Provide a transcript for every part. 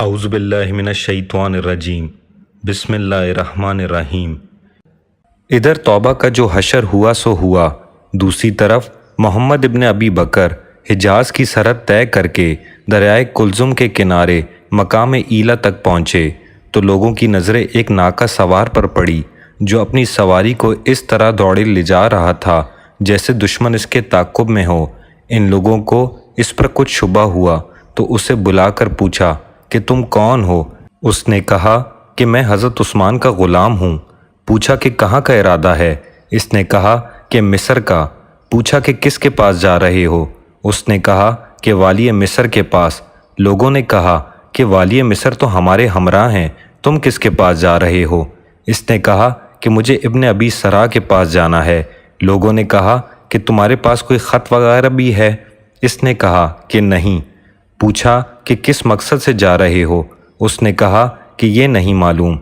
اعوذ باللہ من الشیطان الرجیم بسم اللہ الرحمن الرحیم۔ ادھر توبہ کا جو حشر ہوا سو ہوا، دوسری طرف محمد ابن ابی بکر حجاز کی سرحد طے کر کے دریائے کلزم کے کنارے مقام ایلا تک پہنچے تو لوگوں کی نظریں ایک ناکا سوار پر پڑی جو اپنی سواری کو اس طرح دوڑے لے جا رہا تھا جیسے دشمن اس کے تعاقب میں ہو۔ ان لوگوں کو اس پر کچھ شبہ ہوا تو اسے بلا کر پوچھا کہ تم کون ہو؟ اس نے کہا کہ میں حضرت عثمان کا غلام ہوں۔ پوچھا کہ کہاں کا ارادہ ہے؟ اس نے کہا کہ مصر کا۔ پوچھا کہ کس کے پاس جا رہے ہو؟ اس نے کہا کہ والی مصر کے پاس۔ لوگوں نے کہا کہ والی مصر تو ہمارے ہمراہ ہیں، تم کس کے پاس جا رہے ہو؟ اس نے کہا کہ مجھے ابن ابی سرا کے پاس جانا ہے۔ لوگوں نے کہا کہ تمہارے پاس کوئی خط وغیرہ بھی ہے؟ اس نے کہا کہ نہیں۔ پوچھا کہ کس مقصد سے جا رہے ہو؟ اس نے کہا کہ یہ نہیں معلوم۔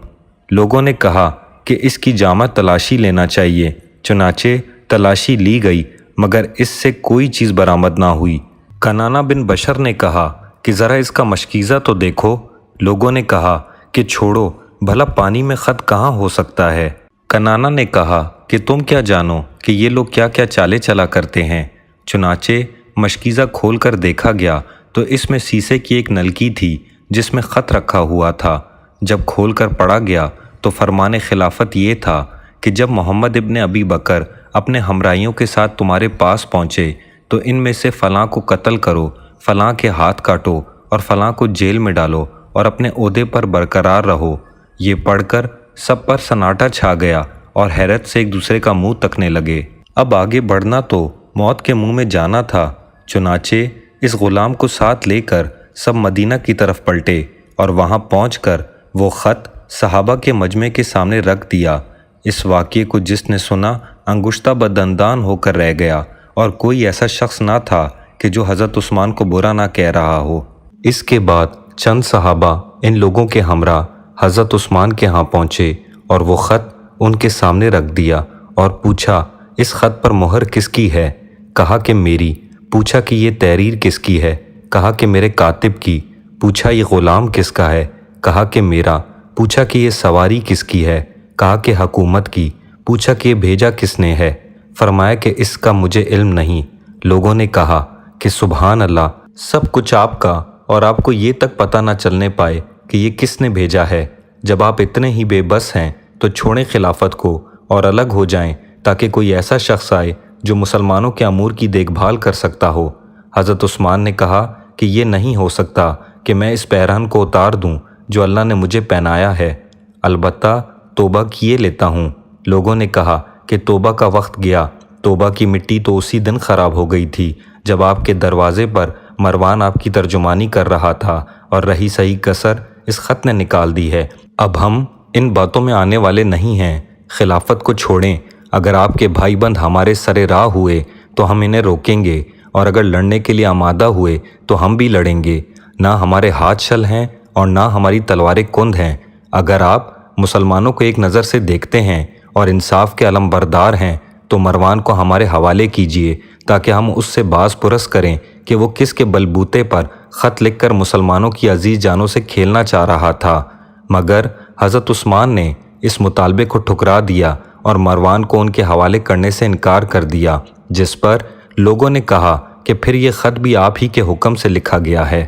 لوگوں نے کہا کہ اس کی جامع تلاشی لینا چاہیے۔ چنانچہ تلاشی لی گئی مگر اس سے کوئی چیز برآمد نہ ہوئی۔ کنانہ بن بشر نے کہا کہ ذرا اس کا مشکیزہ تو دیکھو۔ لوگوں نے کہا کہ چھوڑو، بھلا پانی میں خط کہاں ہو سکتا ہے؟ کنانہ نے کہا کہ تم کیا جانو کہ یہ لوگ کیا کیا چالیں چلا کرتے ہیں؟ چنانچہ مشکیزہ کھول کر دیکھا گیا تو اس میں سیسے کی ایک نلکی تھی جس میں خط رکھا ہوا تھا۔ جب کھول کر پڑھا گیا تو فرمان خلافت یہ تھا کہ جب محمد ابن ابی بکر اپنے ہمراہیوں کے ساتھ تمہارے پاس پہنچے تو ان میں سے فلاں کو قتل کرو، فلاں کے ہاتھ کاٹو اور فلاں کو جیل میں ڈالو اور اپنے عہدے پر برقرار رہو۔ یہ پڑھ کر سب پر سناٹا چھا گیا اور حیرت سے ایک دوسرے کا منہ تکنے لگے۔ اب آگے بڑھنا تو موت کے منہ میں جانا تھا۔ چنانچہ اس غلام کو ساتھ لے کر سب مدینہ کی طرف پلٹے اور وہاں پہنچ کر وہ خط صحابہ کے مجمع کے سامنے رکھ دیا۔ اس واقعے کو جس نے سنا انگشتہ بدندان ہو کر رہ گیا اور کوئی ایسا شخص نہ تھا کہ جو حضرت عثمان کو برا نہ کہہ رہا ہو۔ اس کے بعد چند صحابہ ان لوگوں کے ہمراہ حضرت عثمان کے ہاں پہنچے اور وہ خط ان کے سامنے رکھ دیا اور پوچھا اس خط پر مہر کس کی ہے؟ کہا کہ میری۔ پوچھا کہ یہ تحریر کس کی ہے؟ کہا کہ میرے کاتب کی۔ پوچھا یہ غلام کس کا ہے؟ کہا کہ میرا۔ پوچھا کہ یہ سواری کس کی ہے؟ کہا کہ حکومت کی۔ پوچھا کہ یہ بھیجا کس نے ہے؟ فرمایا کہ اس کا مجھے علم نہیں۔ لوگوں نے کہا کہ سبحان اللہ، سب کچھ آپ کا اور آپ کو یہ تک پتہ نہ چلنے پائے کہ یہ کس نے بھیجا ہے۔ جب آپ اتنے ہی بے بس ہیں تو چھوڑیں خلافت کو اور الگ ہو جائیں تاکہ کوئی ایسا شخص آئے جو مسلمانوں کے امور کی دیکھ بھال کر سکتا ہو۔ حضرت عثمان نے کہا کہ یہ نہیں ہو سکتا کہ میں اس پیرہن کو اتار دوں جو اللہ نے مجھے پہنایا ہے، البتہ توبہ کیے لیتا ہوں۔ لوگوں نے کہا کہ توبہ کا وقت گیا۔ توبہ کی مٹی تو اسی دن خراب ہو گئی تھی جب آپ کے دروازے پر مروان آپ کی ترجمانی کر رہا تھا اور رہی صحیح کسر اس خط نے نکال دی ہے۔ اب ہم ان باتوں میں آنے والے نہیں ہیں۔ خلافت کو چھوڑیں۔ اگر آپ کے بھائی بند ہمارے سرے راہ ہوئے تو ہم انہیں روکیں گے، اور اگر لڑنے کے لیے آمادہ ہوئے تو ہم بھی لڑیں گے۔ نہ ہمارے ہاتھ شل ہیں اور نہ ہماری تلواریں کند ہیں۔ اگر آپ مسلمانوں کو ایک نظر سے دیکھتے ہیں اور انصاف کے علم بردار ہیں تو مروان کو ہمارے حوالے کیجیے تاکہ ہم اس سے باز پرس کریں کہ وہ کس کے بلبوتے پر خط لکھ کر مسلمانوں کی عزیز جانوں سے کھیلنا چاہ رہا تھا۔ مگر حضرت عثمان نے اس مطالبے کو ٹھکرا دیا اور مروان کو ان کے حوالے کرنے سے انکار کر دیا، جس پر لوگوں نے کہا کہ پھر یہ خط بھی آپ ہی کے حکم سے لکھا گیا ہے۔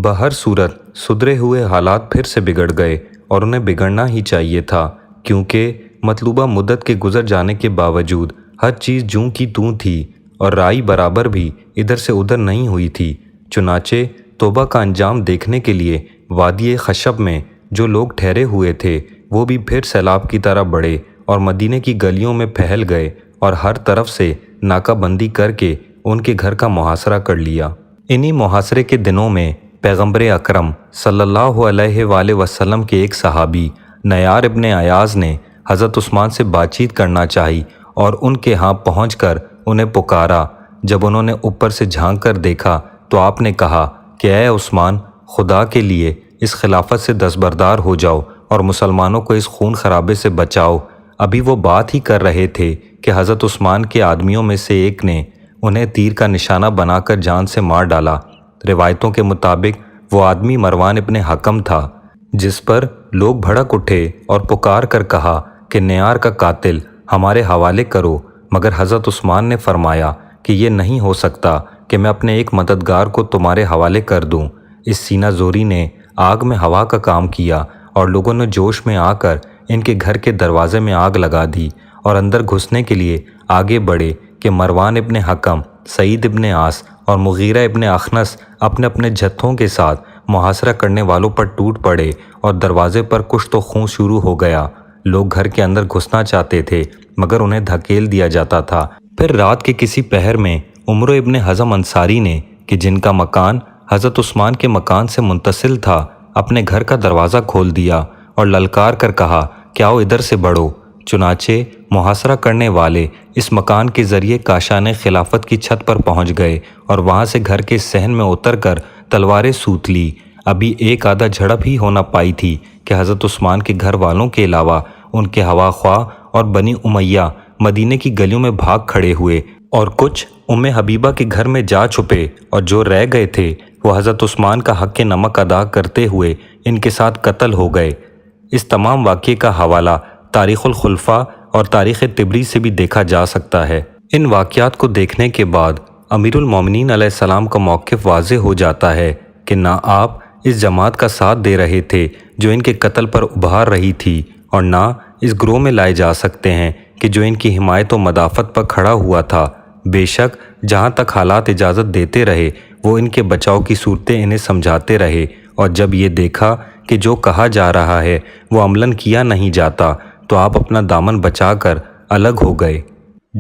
بہر صورت سدھرے ہوئے حالات پھر سے بگڑ گئے اور انہیں بگڑنا ہی چاہیے تھا، کیونکہ مطلوبہ مدت کے گزر جانے کے باوجود ہر چیز جوں کی توں تھی اور رائی برابر بھی ادھر سے ادھر نہیں ہوئی تھی۔ چنانچہ توبہ کا انجام دیکھنے کے لیے وادی خشب میں جو لوگ ٹھہرے ہوئے تھے وہ بھی پھر سیلاب کی طرح بڑھے اور مدینے کی گلیوں میں پھیل گئے اور ہر طرف سے ناکہ بندی کر کے ان کے گھر کا محاصرہ کر لیا۔ انہی محاصرے کے دنوں میں پیغمبر اکرم صلی اللہ علیہ وآلہ وسلم کے ایک صحابی نیار ابن ایاز نے حضرت عثمان سے بات چیت کرنا چاہی اور ان کے ہاں پہنچ کر انہیں پکارا۔ جب انہوں نے اوپر سے جھانک کر دیکھا تو آپ نے کہا کہ اے عثمان، خدا کے لیے اس خلافت سے دستبردار ہو جاؤ اور مسلمانوں کو اس خون خرابے سے بچاؤ۔ ابھی وہ بات ہی کر رہے تھے کہ حضرت عثمان کے آدمیوں میں سے ایک نے انہیں تیر کا نشانہ بنا کر جان سے مار ڈالا۔ روایتوں کے مطابق وہ آدمی مروان ابن حکم تھا، جس پر لوگ بھڑک اٹھے اور پکار کر کہا کہ نیار کا قاتل ہمارے حوالے کرو، مگر حضرت عثمان نے فرمایا کہ یہ نہیں ہو سکتا کہ میں اپنے ایک مددگار کو تمہارے حوالے کر دوں۔ اس سینہ زوری نے آگ میں ہوا کا کام کیا اور لوگوں نے جوش میں آ کر ان کے گھر کے دروازے میں آگ لگا دی اور اندر گھسنے کے لیے آگے بڑھے کہ مروان ابن حکم، سعید ابن عاص اور مغیرہ ابن اخنس اپنے اپنے جتھوں کے ساتھ محاصرہ کرنے والوں پر ٹوٹ پڑے اور دروازے پر کچھ تو خون شروع ہو گیا۔ لوگ گھر کے اندر گھسنا چاہتے تھے مگر انہیں دھکیل دیا جاتا تھا۔ پھر رات کے کسی پہر میں عمر ابن حزم انصاری نے، کہ جن کا مکان حضرت عثمان کے مکان سے منتصل تھا، اپنے گھر کا دروازہ کھول دیا اور للکار کر کہا کہ آؤ ادھر سے بڑھو۔ چنانچہ محاصرہ کرنے والے اس مکان کے ذریعے کاشان خلافت کی چھت پر پہنچ گئے اور وہاں سے گھر کے صحن میں اتر کر تلواریں سوت لی۔ ابھی ایک آدھا جھڑپ ہی ہونا پائی تھی کہ حضرت عثمان کے گھر والوں کے علاوہ ان کے ہوا خواہ اور بنی امیہ مدینے کی گلیوں میں بھاگ کھڑے ہوئے اور کچھ ام حبیبہ کے گھر میں جا چھپے، اور جو رہ گئے تھے وہ حضرت عثمان کا حق نمک ادا کرتے ہوئے ان کے ساتھ قتل ہو گئے۔ اس تمام واقعے کا حوالہ تاریخ الخلفاء اور تاریخ طبری سے بھی دیکھا جا سکتا ہے۔ ان واقعات کو دیکھنے کے بعد امیر المومنین علیہ السلام کا موقف واضح ہو جاتا ہے کہ نہ آپ اس جماعت کا ساتھ دے رہے تھے جو ان کے قتل پر ابھار رہی تھی، اور نہ اس گروہ میں لائے جا سکتے ہیں کہ جو ان کی حمایت و مدافعت پر کھڑا ہوا تھا۔ بے شک جہاں تک حالات اجازت دیتے رہے وہ ان کے بچاؤ کی صورتیں انہیں سمجھاتے رہے، اور جب یہ دیکھا کہ جو کہا جا رہا ہے وہ عملاً کیا نہیں جاتا تو آپ اپنا دامن بچا کر الگ ہو گئے۔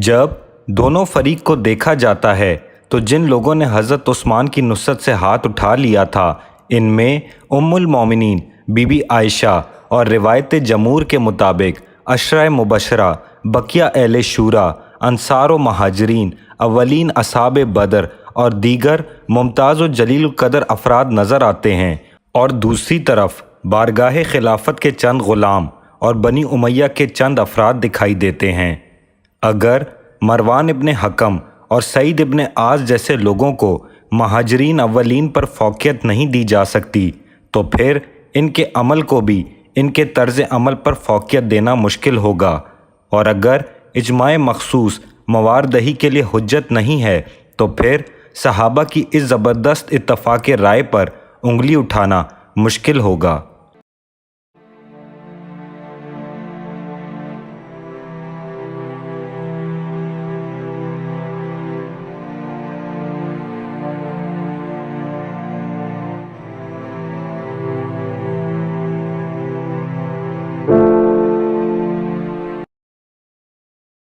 جب دونوں فریق کو دیکھا جاتا ہے تو جن لوگوں نے حضرت عثمان کی نصرت سے ہاتھ اٹھا لیا تھا، ان میں ام المومنین بی بی عائشہ اور روایت جمہور کے مطابق عشرہ مبشرہ، بقیہ اہل شورا، انصار و مہاجرین، اولین اصحاب بدر اور دیگر ممتاز و جلیل القدر افراد نظر آتے ہیں، اور دوسری طرف بارگاہ خلافت کے چند غلام اور بنی امیہ کے چند افراد دکھائی دیتے ہیں۔ اگر مروان ابن حکم اور سعید ابن عاص جیسے لوگوں کو مہاجرین اولین پر فوقیت نہیں دی جا سکتی تو پھر ان کے عمل کو بھی ان کے طرز عمل پر فوقیت دینا مشکل ہوگا، اور اگر اجماع مخصوص مواردہی کے لیے حجت نہیں ہے تو پھر صحابہ کی اس زبردست اتفاق رائے پر انگلی اٹھانا مشکل ہوگا۔